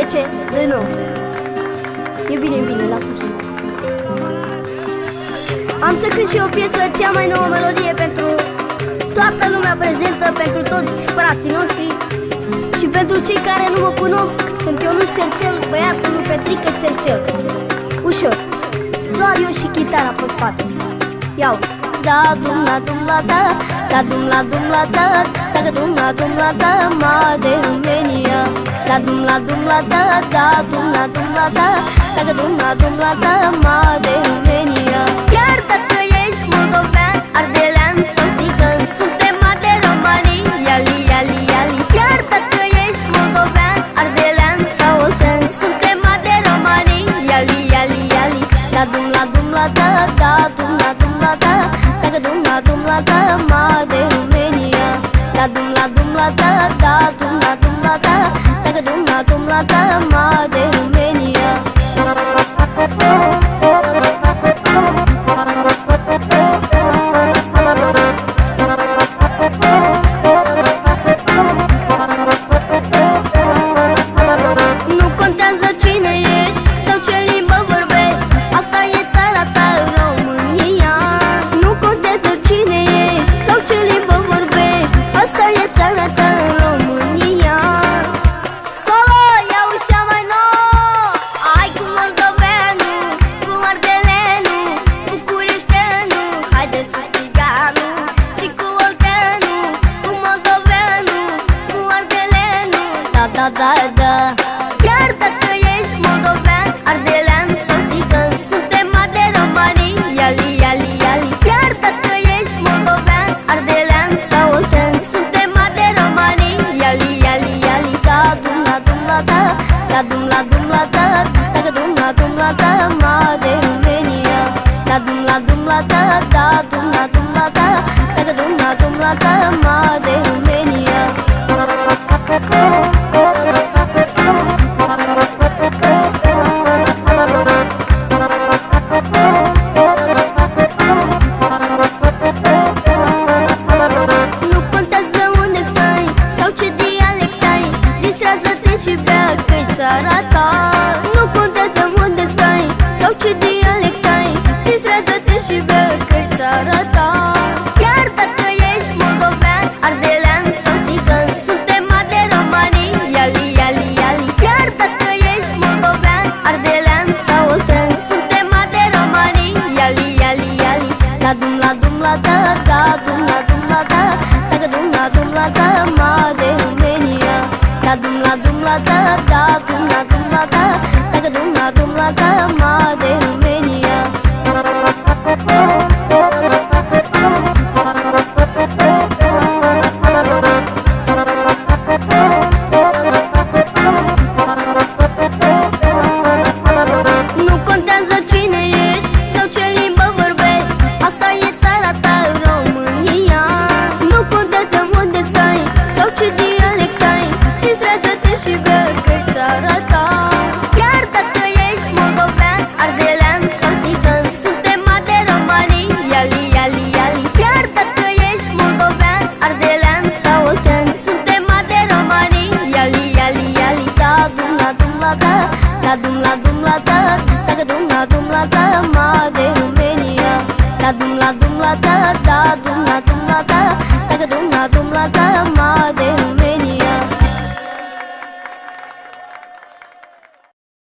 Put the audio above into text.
De ce? De nu. E bine, bine, lasă-o. Am să cânt și o piesă, cea mai nouă melodie pentru toată lumea prezentă, pentru toți frații noștri și pentru cei care nu mă cunosc. Sunt Ionuț Cercel, băiatul lui Petrică Cercel. Ușor, doar eu și chitara pe spate. Iau. Da dum la dum la da, da dum la da, da dum la da, ma de România. Da dum la da, da dum la da, da dum la da, ma de România. Chiar dacă ești moldovean, ardelean sau țigan, suntem de romanii, iali, iali, iali. Chiar dacă ești moldovean, ardelean sau oltean, suntem de romanii, iali, iali, iali. Da dum la da, da dum la da, da dum la da, ma de România. Da dum la da, da dum la da, da dum la da, ma de România. Nu contează cine ești sau ce limbă vorbești, asta e țara ta, România. Nu contează cine ești sau ce limbă vorbești, asta e țara ta, România. Solo, iau cea mai nouă, ai cu moldoveanu, cu ardeleanu, bucureșteanu, haide să țiganu, și cu olteanu, cu moldoveanu, cu ardeleanu. Da, da, da, da. Chiar dacă ești moldovean, ardelean sau țigan, suntem de romanii, iali, iali, iali. Chiar dacă ești moldovean, ardelean sau oltean, suntem de romanii, iali, iali, iali. Da dum la da, da dum la da, da dum la da, ma de România. Da dum la da, da dum la da, da dum la da, ma de România. Nu contează unde stai sau ce dialect ai, distrează-te și bea că-i țara ta. Nu contează unde stai sau ce dialect ai, distrează-te și bea că-i țara ta. Chiar dacă ești moldovean, ardelean sau țigan, suntem de romanii, iali, iali, iali. Chiar dacă ești moldovean, ardelean sau oltean, suntem de romanii, iali, iali, iali. Da dum la da, da dum la da, da dum la da, ma de România. Da dum la da, da dum la da, da dum la da, ma